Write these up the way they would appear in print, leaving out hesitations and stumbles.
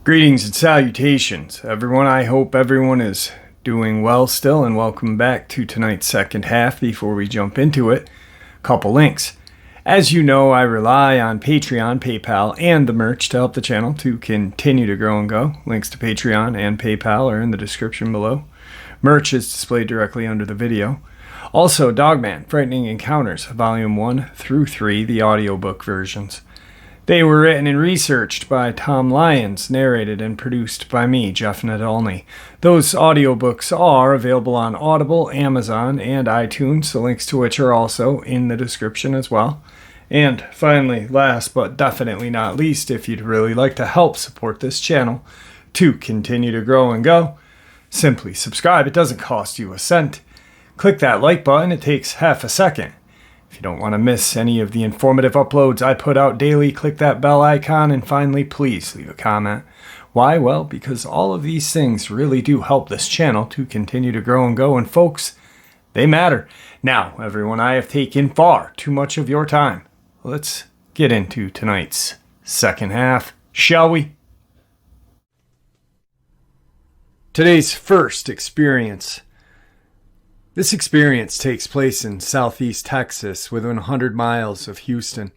Greetings and salutations, everyone. I hope everyone is doing well still, and welcome back to tonight's second half. Before we jump into it, a couple links. As you know, I rely on Patreon, PayPal, and the merch to help the channel to continue to grow and go. Links to Patreon and PayPal are in the description below. Merch is displayed directly under the video. Also, Dogman, Frightening Encounters, Volume 1 through 3, the audiobook versions. They were written and researched by Tom Lyons, narrated and produced by me, Jeff Nadolny. Those audiobooks are available on Audible, Amazon, and iTunes, the links to which are also in the description as well. And finally, last but definitely not least, if you'd really like to help support this channel to continue to grow and go, simply subscribe. It doesn't cost you a cent. Click that like button. It takes half a second. If you don't want to miss any of the informative uploads I put out daily, click that bell icon, and finally, please leave a comment. Why? Well, because all of these things really do help this channel to continue to grow and go, and folks, they matter. Now, everyone, I have taken far too much of your time. Let's get into tonight's second half, shall we? Today's first experience. This experience takes place in southeast Texas, within 100 miles of Houston.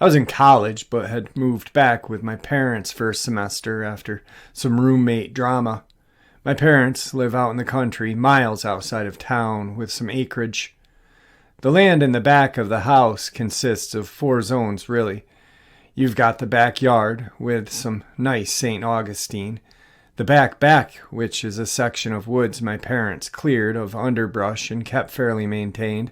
I was in college, but had moved back with my parents for a semester after some roommate drama. My parents live out in the country, miles outside of town, with some acreage. The land in the back of the house consists of 4 zones, really. You've got the backyard, with some nice St. Augustine. The back, which is a section of woods my parents cleared of underbrush and kept fairly maintained.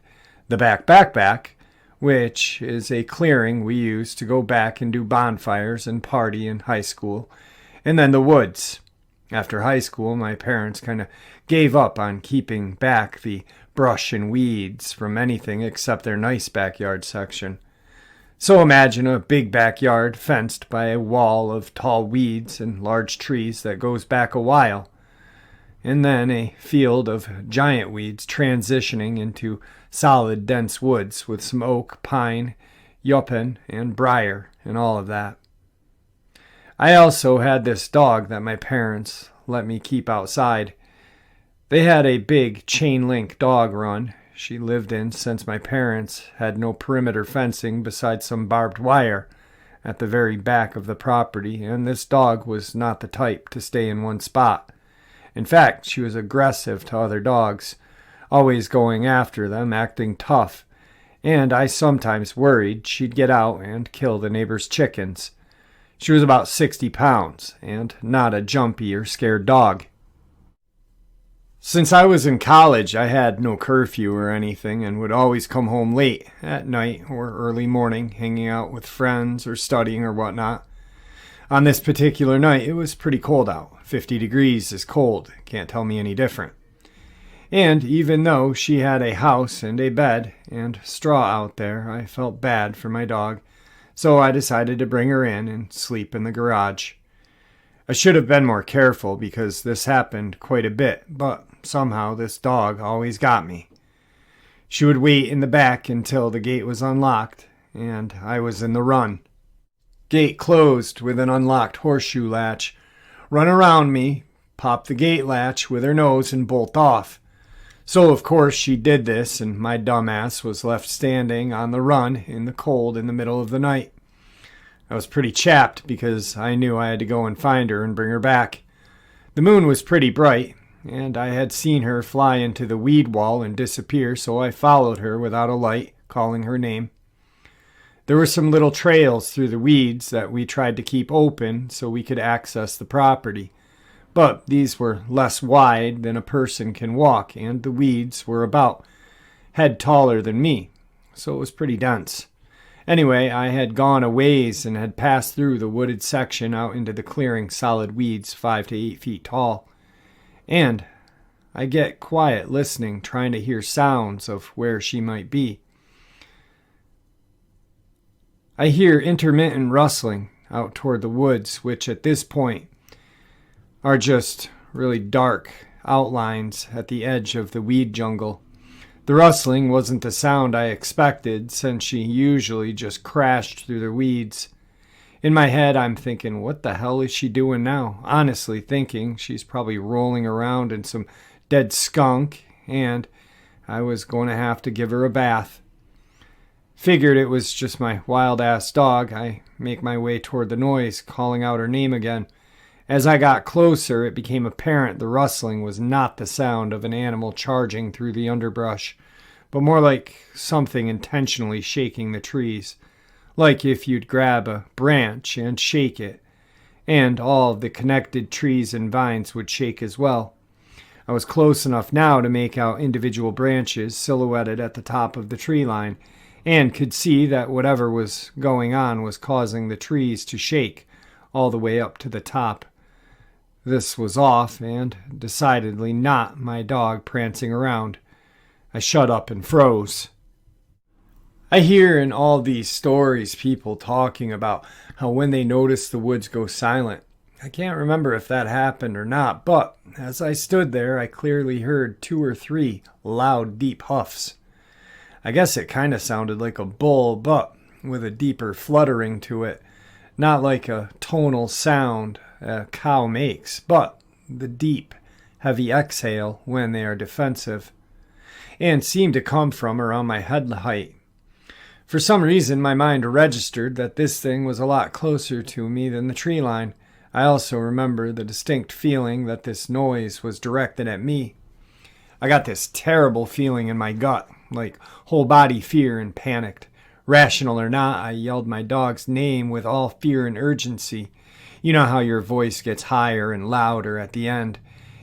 The back, which is a clearing we used to go back and do bonfires and party in high school. And then the woods. After high school, my parents kind of gave up on keeping back the brush and weeds from anything except their nice backyard section. So imagine a big backyard fenced by a wall of tall weeds and large trees that goes back a while, and then a field of giant weeds transitioning into solid, dense woods with some oak, pine, yuppin, and briar, and all of that. I also had this dog that my parents let me keep outside. They had a big chain-link dog run she lived in since my parents had no perimeter fencing besides some barbed wire at the very back of the property, and this dog was not the type to stay in one spot. In fact, she was aggressive to other dogs, always going after them, acting tough, and I sometimes worried she'd get out and kill the neighbor's chickens. She was about 60 pounds, and not a jumpy or scared dog. Since I was in college, I had no curfew or anything and would always come home late at night or early morning, hanging out with friends or studying or whatnot. On this particular night, it was pretty cold out. 50 degrees is cold. Can't tell me any different. And even though she had a house and a bed and straw out there, I felt bad for my dog, so I decided to bring her in and sleep in the garage. I should have been more careful because this happened quite a bit, but somehow this dog always got me. She would wait in the back until the gate was unlocked, and I was in the run. Gate closed with an unlocked horseshoe latch. Run around me, pop the gate latch with her nose, and bolt off. So of course she did this, and my dumbass was left standing on the run in the cold in the middle of the night. I was pretty chapped because I knew I had to go and find her and bring her back. The moon was pretty bright, and I had seen her fly into the weed wall and disappear, so I followed her without a light, calling her name. There were some little trails through the weeds that we tried to keep open so we could access the property, but these were less wide than a person can walk, and the weeds were about head taller than me, so it was pretty dense. Anyway, I had gone a ways and had passed through the wooded section out into the clearing, solid weeds 5 to 8 feet tall. And I get quiet listening, trying to hear sounds of where she might be. I hear intermittent rustling out toward the woods, which at this point are just really dark outlines at the edge of the weed jungle. The rustling wasn't the sound I expected, since she usually just crashed through the weeds. In my head, I'm thinking, what the hell is she doing now? Honestly thinking she's probably rolling around in some dead skunk, and I was going to have to give her a bath. Figured it was just my wild-ass dog. I make my way toward the noise, calling out her name again. As I got closer, it became apparent the rustling was not the sound of an animal charging through the underbrush, but more like something intentionally shaking the trees, like if you'd grab a branch and shake it, and all of the connected trees and vines would shake as well. I was close enough now to make out individual branches silhouetted at the top of the tree line, and could see that whatever was going on was causing the trees to shake all the way up to the top. This was off, and decidedly not my dog prancing around. I shut up and froze. I hear in all these stories people talking about how when they notice the woods go silent. I can't remember if that happened or not, but as I stood there, I clearly heard 2 or 3 loud, deep huffs. I guess it kind of sounded like a bull, but with a deeper fluttering to it. Not like a tonal sound a cow makes, but the deep, heavy exhale when they are defensive, and seemed to come from around my head height. For some reason, my mind registered that this thing was a lot closer to me than the tree line. I also remember the distinct feeling that this noise was directed at me. I got this terrible feeling in my gut, like whole body fear and panicked. Rational or not, I yelled my dog's name with all fear and urgency. You know how your voice gets higher and louder at the end.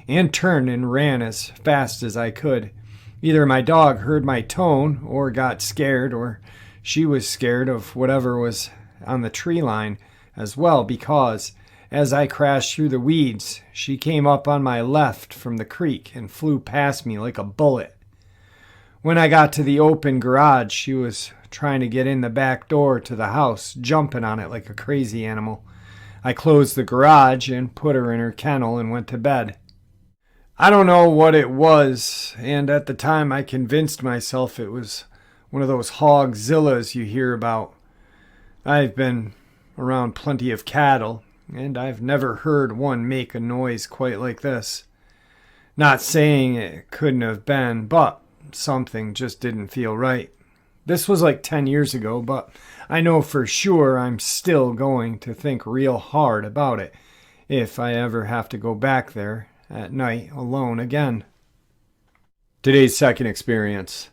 And turned and ran as fast as I could. Either my dog heard my tone or got scared, or she was scared of whatever was on the tree line as well, because as I crashed through the weeds, she came up on my left from the creek and flew past me like a bullet. When I got to the open garage, she was trying to get in the back door to the house, jumping on it like a crazy animal. I closed the garage and put her in her kennel and went to bed. I don't know what it was, and at the time I convinced myself it was one of those hogzillas you hear about. I've been around plenty of cattle, and I've never heard one make a noise quite like this. Not saying it couldn't have been, but something just didn't feel right. This was like 10 years ago, but I know for sure I'm still going to think real hard about it if I ever have to go back there at night alone again. Today's second experience.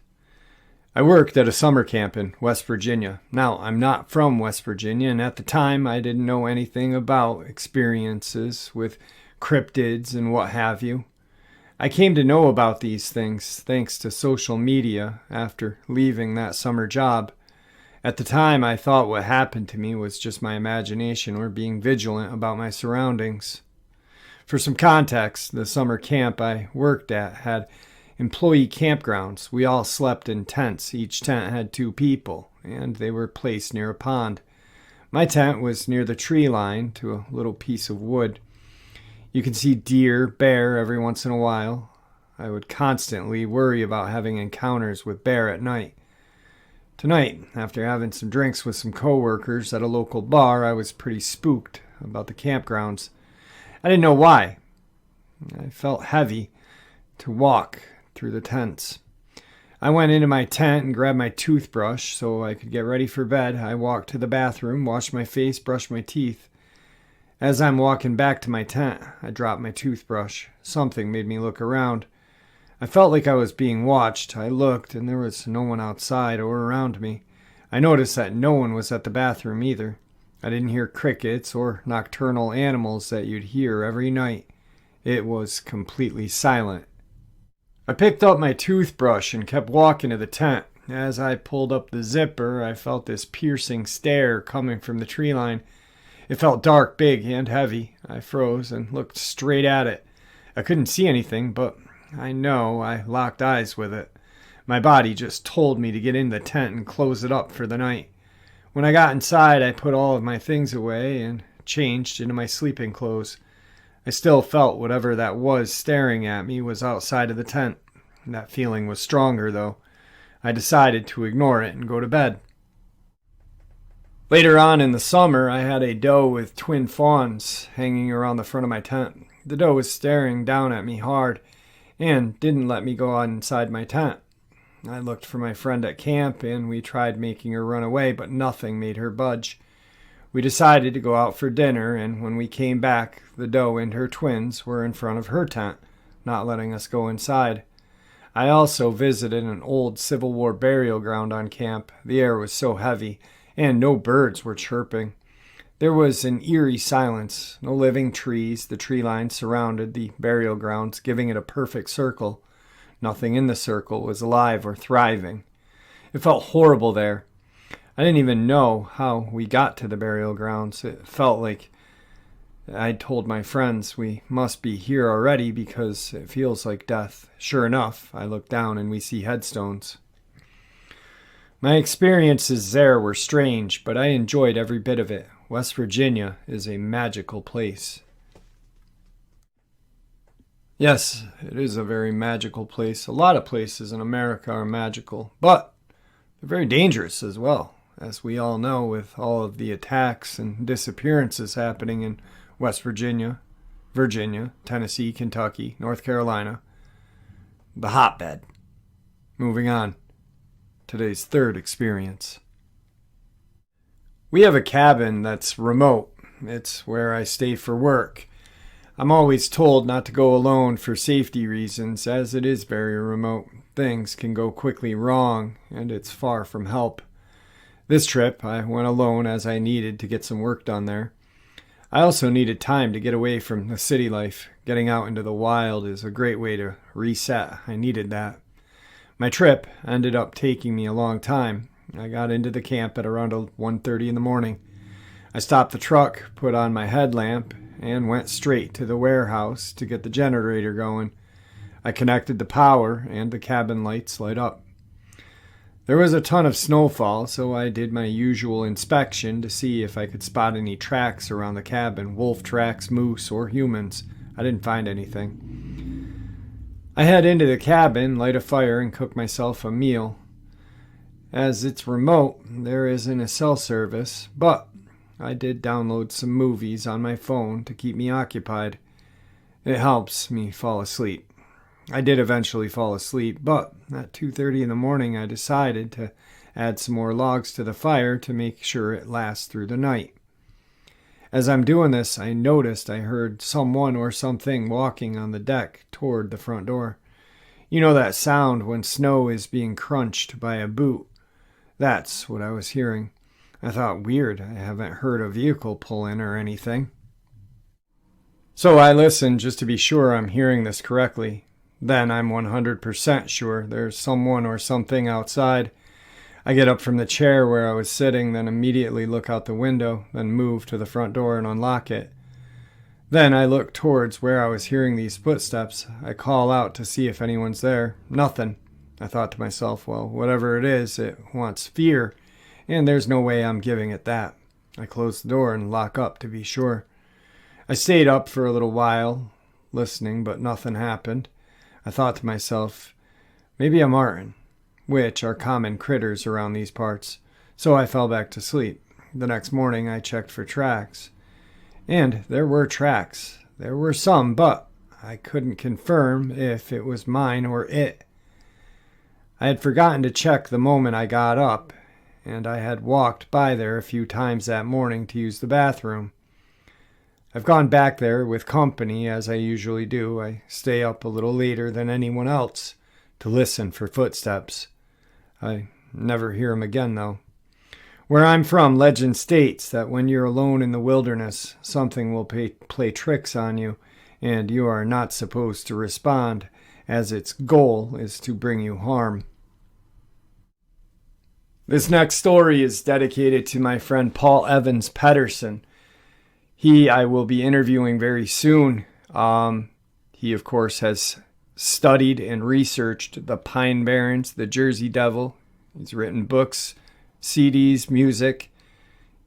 I worked at a summer camp in West Virginia. Now, I'm not from West Virginia, and at the time I didn't know anything about experiences with cryptids and what have you. I came to know about these things thanks to social media after leaving that summer job. At the time, I thought what happened to me was just my imagination or being vigilant about my surroundings. For some context, the summer camp I worked at had employee campgrounds. We all slept in tents. Each tent had 2 people, and they were placed near a pond. My tent was near the tree line to a little piece of wood. You can see deer, bear every once in a while. I would constantly worry about having encounters with bear at night. Tonight, after having some drinks with some coworkers at a local bar, I was pretty spooked about the campgrounds. I didn't know why. I felt heavy to walk through the tents. I went into my tent and grabbed my toothbrush so I could get ready for bed. I walked to the bathroom, washed my face, brushed my teeth. As I'm walking back to my tent, I dropped my toothbrush. Something made me look around. I felt like I was being watched. I looked, and there was no one outside or around me. I noticed that no one was at the bathroom either. I didn't hear crickets or nocturnal animals that you'd hear every night. It was completely silent. I picked up my toothbrush and kept walking to the tent. As I pulled up the zipper, I felt this piercing stare coming from the tree line. It felt dark, big, and heavy. I froze and looked straight at it. I couldn't see anything, but I know I locked eyes with it. My body just told me to get in the tent and close it up for the night. When I got inside, I put all of my things away and changed into my sleeping clothes. I still felt whatever that was staring at me was outside of the tent. That feeling was stronger, though. I decided to ignore it and go to bed. Later on in the summer, I had a doe with twin fawns hanging around the front of my tent. The doe was staring down at me hard and didn't let me go inside my tent. I looked for my friend at camp and we tried making her run away, but nothing made her budge. We decided to go out for dinner, and when we came back, the doe and her twins were in front of her tent, not letting us go inside. I also visited an old Civil War burial ground on camp. The air was so heavy, and no birds were chirping. There was an eerie silence, no living trees. The tree line surrounded the burial grounds, giving it a perfect circle. Nothing in the circle was alive or thriving. It felt horrible there. I didn't even know how we got to the burial grounds. It felt like I'd told my friends we must be here already because it feels like death. Sure enough, I look down and we see headstones. My experiences there were strange, but I enjoyed every bit of it. West Virginia is a magical place. Yes, it is a very magical place. A lot of places in America are magical, but they're very dangerous as well, as we all know with all of the attacks and disappearances happening in West Virginia, Tennessee, Kentucky, North Carolina. The hotbed. Moving on. Today's third experience. We have a cabin that's remote. It's where I stay for work. I'm always told not to go alone for safety reasons, as it is very remote. Things can go quickly wrong, and it's far from help. This trip, I went alone as I needed to get some work done there. I also needed time to get away from the city life. Getting out into the wild is a great way to reset. I needed that. My trip ended up taking me a long time. I got into the camp at around 1:30 in the morning. I stopped the truck, put on my headlamp, and went straight to the warehouse to get the generator going. I connected the power, and the cabin lights light up. There was a ton of snowfall, so I did my usual inspection to see if I could spot any tracks around the cabin, wolf tracks, moose, or humans. I didn't find anything. I head into the cabin, light a fire, and cook myself a meal. As it's remote, there isn't a cell service, but I did download some movies on my phone to keep me occupied. It helps me fall asleep. I did eventually fall asleep, but at 2:30 in the morning I decided to add some more logs to the fire to make sure it lasts through the night. As I'm doing this, I noticed I heard someone or something walking on the deck toward the front door. You know that sound when snow is being crunched by a boot? That's what I was hearing. I thought, weird, I haven't heard a vehicle pull in or anything. So I listened just to be sure I'm hearing this correctly. Then I'm 100% sure there's someone or something outside. I get up from the chair where I was sitting, then immediately look out the window, then move to the front door and unlock it. Then I look towards where I was hearing these footsteps. I call out to see if anyone's there. Nothing. I thought to myself, well, whatever it is, it wants fear, and there's no way I'm giving it that. I close the door and lock up to be sure. I stayed up for a little while, listening, but nothing happened. I thought to myself, maybe a marten, which are common critters around these parts, so I fell back to sleep. The next morning I checked for tracks, and there were tracks. There were some, but I couldn't confirm if it was mine or it. I had forgotten to check the moment I got up, and I had walked by there a few times that morning to use the bathroom. I've gone back there with company, as I usually do. I stay up a little later than anyone else to listen for footsteps. I never hear them again, though. Where I'm from, legend states that when you're alone in the wilderness, something will play tricks on you, and you are not supposed to respond, as its goal is to bring you harm. This next story is dedicated to my friend Paul Evans Patterson. I will be interviewing very soon. He, of course, has studied and researched the Pine Barrens, the Jersey Devil. He's written books, CDs, music.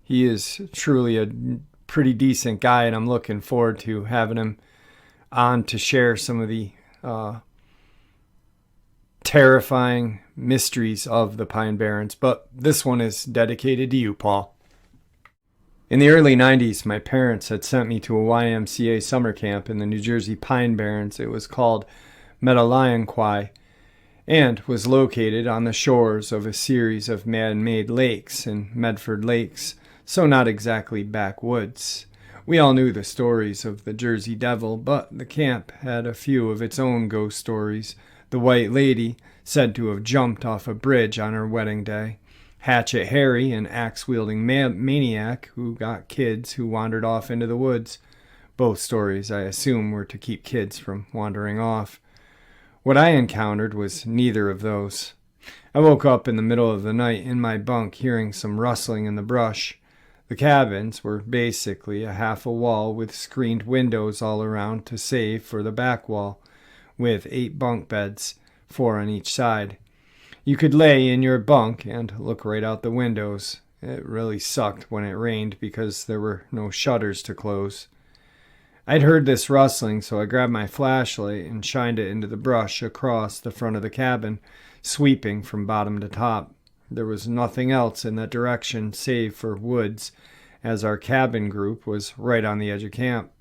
He is truly a pretty decent guy, and I'm looking forward to having him on to share some of the terrifying mysteries of the Pine Barrens, but this one is dedicated to you, Paul. In the early 90s, my parents had sent me to a YMCA summer camp in the New Jersey Pine Barrens. It was called Medallion Kwai and was located on the shores of a series of man-made lakes in Medford Lakes, so not exactly backwoods. We all knew the stories of the Jersey Devil, but the camp had a few of its own ghost stories. The White Lady, said to have jumped off a bridge on her wedding day. Hatchet Harry, an axe-wielding maniac who got kids who wandered off into the woods. Both stories, I assume, were to keep kids from wandering off. What I encountered was neither of those. I woke up in the middle of the night in my bunk hearing some rustling in the brush. The cabins were basically a half a wall with screened windows all around to save for the back wall, with 8 bunk beds, 4 on each side. You could lay in your bunk and look right out the windows. It really sucked when it rained because there were no shutters to close. I'd heard this rustling, so I grabbed my flashlight and shined it into the brush across the front of the cabin, sweeping from bottom to top. There was nothing else in that direction save for woods, as our cabin group was right on the edge of camp.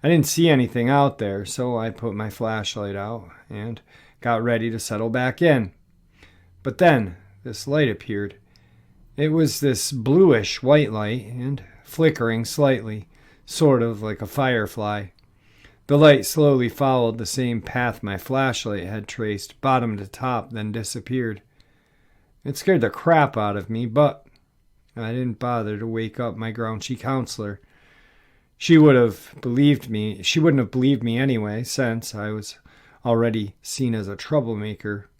I didn't see anything out there, so I put my flashlight out and got ready to settle back in. But then this light appeared. It was this bluish white light and flickering slightly, sort of like a firefly. The light slowly followed the same path my flashlight had traced, bottom to top, then disappeared. It scared the crap out of me, but I didn't bother to wake up my grouchy counselor. She wouldn't have believed me anyway, since I was already seen as a troublemaker.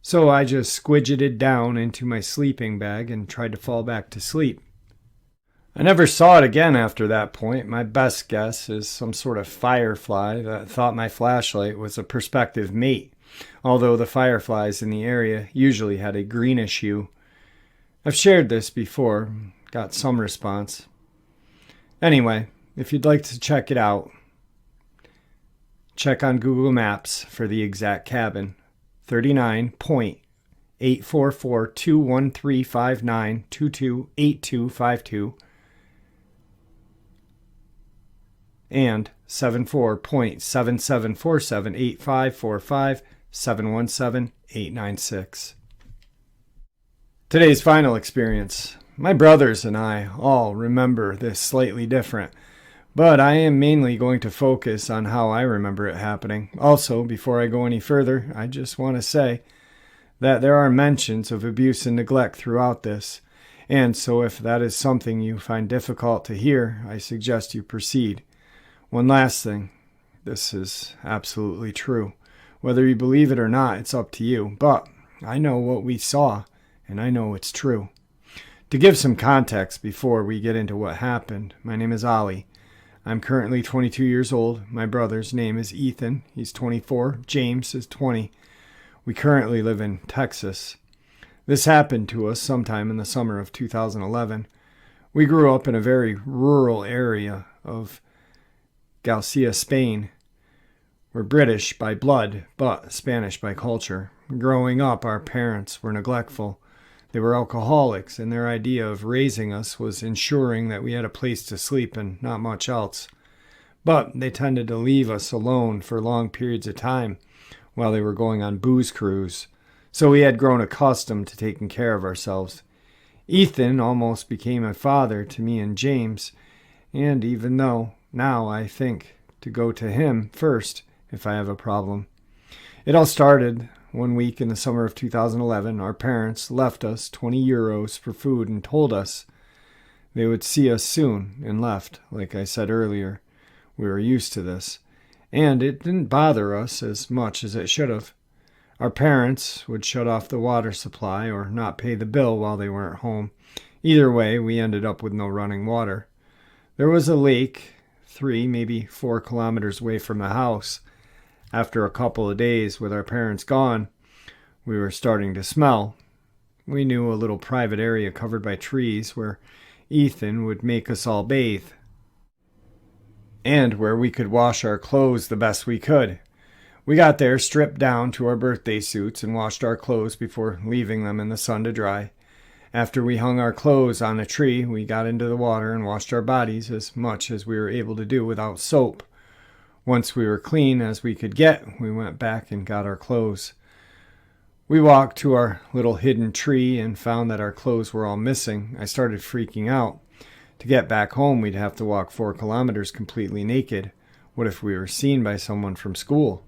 So I just squidgeted down into my sleeping bag and tried to fall back to sleep. I never saw it again after that point. My best guess is some sort of firefly that thought my flashlight was a prospective mate, although the fireflies in the area usually had a greenish hue. I've shared this before, got some response. Anyway, if you'd like to check it out, check on Google Maps for the exact cabin. 39.844-21359228252 and 74.77478545717896. Today's final experience. My brothers and I all remember this slightly different, but I am mainly going to focus on how I remember it happening. Also, before I go any further, I just want to say that there are mentions of abuse and neglect throughout this, and so if that is something you find difficult to hear, I suggest you proceed. One last thing, this is absolutely true. Whether you believe it or not, it's up to you, but I know what we saw, and I know it's true. To give some context before we get into what happened, my name is Ollie. I'm currently 22 years old. My brother's name is Ethan. He's 24. James is 20. We currently live in Texas. This happened to us sometime in the summer of 2011. We grew up in a very rural area of Galicia, Spain. We're British by blood, but Spanish by culture. Growing up, our parents were neglectful. They were alcoholics, and their idea of raising us was ensuring that we had a place to sleep and not much else. But they tended to leave us alone for long periods of time while they were going on booze cruise, so we had grown accustomed to taking care of ourselves. Ethan almost became a father to me and James, and even though now I think to go to him first if I have a problem. It all started one week in the summer of 2011. Our parents left us 20 euros for food and told us they would see us soon and left. Like I said earlier, we were used to this, and it didn't bother us as much as it should have. Our parents would shut off the water supply or not pay the bill while they weren't home. Either way, we ended up with no running water. There was a lake 3, maybe 4 kilometers away from the house. After a couple of days with our parents gone, we were starting to smell. We knew a little private area covered by trees where Ethan would make us all bathe, and where we could wash our clothes the best we could. We got there, stripped down to our birthday suits, and washed our clothes before leaving them in the sun to dry. After we hung our clothes on a tree, we got into the water and washed our bodies as much as we were able to do without soap. Once we were clean as we could get, we went back and got our clothes. We walked to our little hidden tree and found that our clothes were all missing. I started freaking out. To get back home, we'd have to walk 4 kilometers completely naked. What if we were seen by someone from school?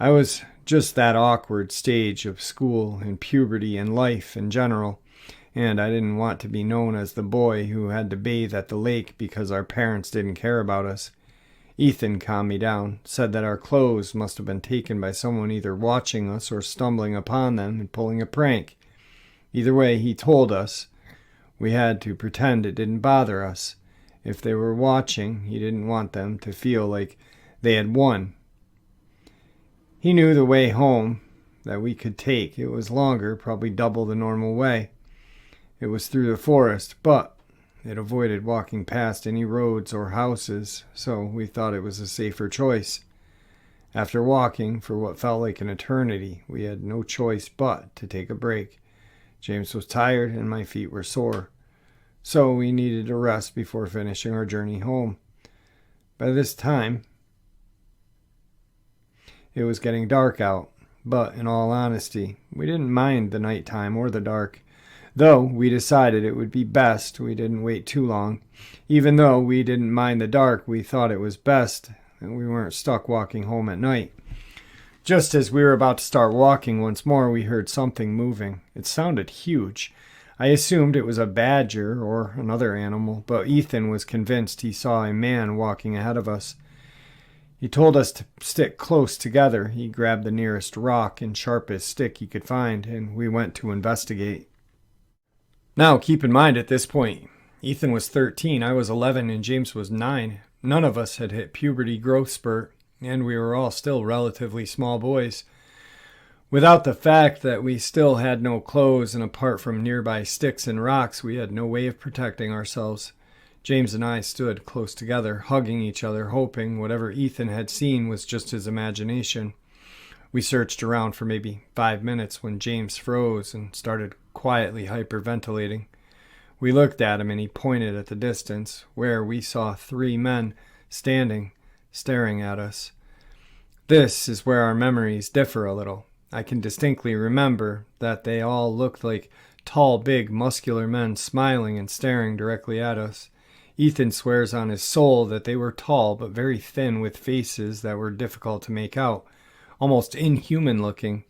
I was just that awkward stage of school and puberty and life in general, and I didn't want to be known as the boy who had to bathe at the lake because our parents didn't care about us. Ethan calmed me down, said that our clothes must have been taken by someone either watching us or stumbling upon them and pulling a prank. Either way, he told us we had to pretend it didn't bother us. If they were watching, he didn't want them to feel like they had won. He knew the way home that we could take. It was longer, probably double the normal way. It was through the forest, but it avoided walking past any roads or houses, so we thought it was a safer choice. After walking for what felt like an eternity, we had no choice but to take a break. James was tired and my feet were sore, so we needed a rest before finishing our journey home. By this time, it was getting dark out, but in all honesty, we didn't mind the nighttime or the dark. Though we decided it would be best we didn't wait too long. Even though we didn't mind the dark, we thought it was best that we weren't stuck walking home at night. Just as we were about to start walking once more, we heard something moving. It sounded huge. I assumed it was a badger or another animal, but Ethan was convinced he saw a man walking ahead of us. He told us to stick close together. He grabbed the nearest rock and sharpest stick he could find, and we went to investigate. Now, keep in mind at this point, Ethan was 13, I was 11, and James was 9. None of us had hit puberty growth spurt, and we were all still relatively small boys. Without the fact that we still had no clothes, and apart from nearby sticks and rocks, we had no way of protecting ourselves. James and I stood close together, hugging each other, hoping whatever Ethan had seen was just his imagination. We searched around for maybe 5 minutes when James froze and started quietly hyperventilating. We looked at him and he pointed at the distance, where we saw 3 men standing, staring at us. This is where our memories differ a little. I can distinctly remember that they all looked like tall, big, muscular men smiling and staring directly at us. Ethan swears on his soul that they were tall but very thin with faces that were difficult to make out, almost inhuman looking.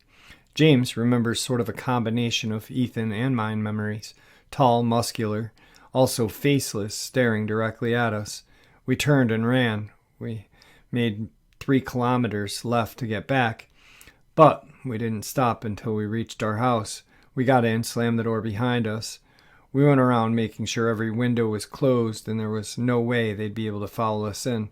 James remembers sort of a combination of Ethan and mine memories. Tall, muscular, also faceless, staring directly at us. We turned and ran. We made 3 kilometers left to get back, but we didn't stop until we reached our house. We got in, slammed the door behind us. We went around making sure every window was closed and there was no way they'd be able to follow us in.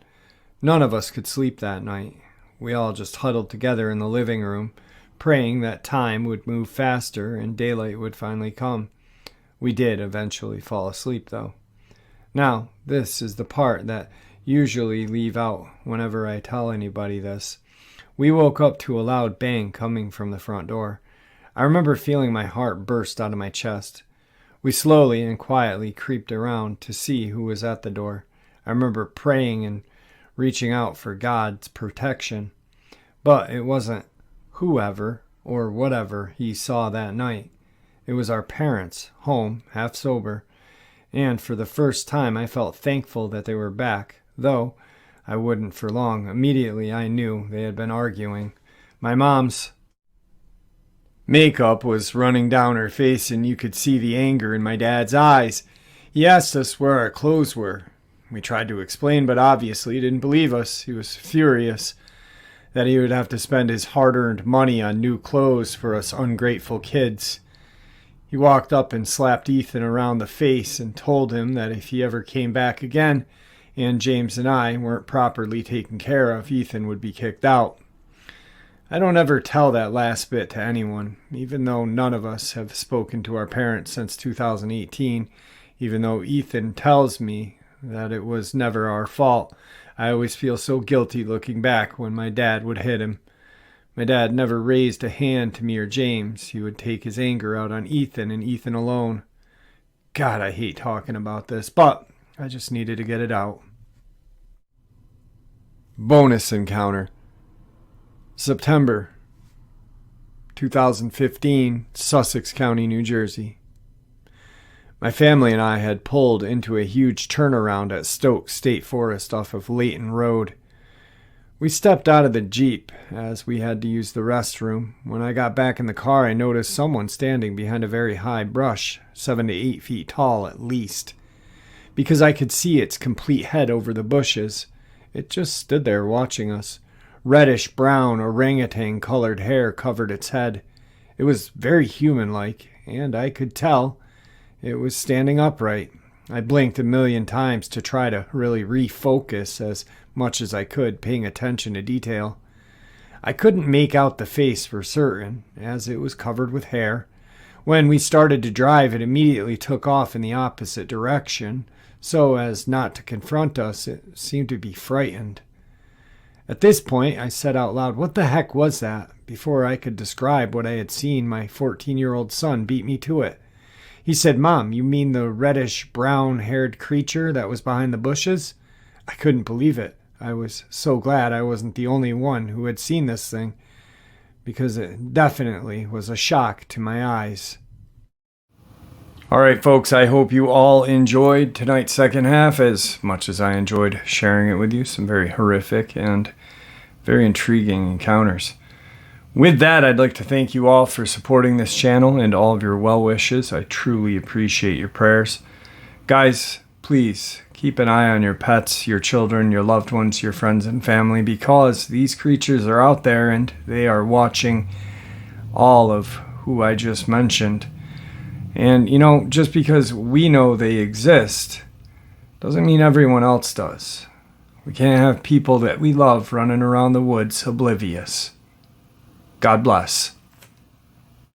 None of us could sleep that night. We all just huddled together in the living room, praying that time would move faster and daylight would finally come. We did eventually fall asleep, though. Now, this is the part that usually leave out whenever I tell anybody this. We woke up to a loud bang coming from the front door. I remember feeling my heart burst out of my chest. We slowly and quietly creeped around to see who was at the door. I remember praying and reaching out for God's protection. But it wasn't whoever or whatever he saw that night. It was our parents, home, half sober. And for the first time I felt thankful that they were back, though I wouldn't for long. Immediately I knew they had been arguing. My mom's makeup was running down her face, and you could see the anger in my dad's eyes. He asked us where our clothes were. We tried to explain, but obviously he didn't believe us. He was furious that he would have to spend his hard-earned money on new clothes for us ungrateful kids. He walked up and slapped Ethan around the face and told him that if he ever came back again and James and I weren't properly taken care of, Ethan would be kicked out. I don't ever tell that last bit to anyone, even though none of us have spoken to our parents since 2018, even though Ethan tells me that it was never our fault. I always feel so guilty looking back when my dad would hit him. My dad never raised a hand to me or James. He would take his anger out on Ethan and Ethan alone. God, I hate talking about this, but I just needed to get it out. Bonus encounter. September 2015, Sussex County, New Jersey. My family and I had pulled into a huge turnaround at Stalk State Forest off of Layton Road. We stepped out of the Jeep as we had to use the restroom. When I got back in the car, I noticed someone standing behind a very high brush, 7 to 8 feet tall at least. Because I could see its complete head over the bushes, it just stood there watching us. Reddish-brown orangutan-colored hair covered its head. It was very human-like, and I could tell it was standing upright. I blinked a million times to try to really refocus as much as I could, paying attention to detail. I couldn't make out the face for certain, as it was covered with hair. When we started to drive, it immediately took off in the opposite direction, so as not to confront us. It seemed to be frightened. At this point, I said out loud, "What the heck was that?" Before I could describe what I had seen, my 14-year-old son beat me to it. He said, "Mom, you mean the reddish-brown-haired creature that was behind the bushes?" I couldn't believe it. I was so glad I wasn't the only one who had seen this thing, because it definitely was a shock to my eyes. All right, folks, I hope you all enjoyed tonight's second half as much as I enjoyed sharing it with you. Some very horrific and very intriguing encounters. With that, I'd like to thank you all for supporting this channel and all of your well wishes. I truly appreciate your prayers. Guys, please keep an eye on your pets, your children, your loved ones, your friends and family, because these creatures are out there and they are watching all of who I just mentioned. And, just because we know they exist doesn't mean everyone else does. We can't have people that we love running around the woods oblivious. God bless.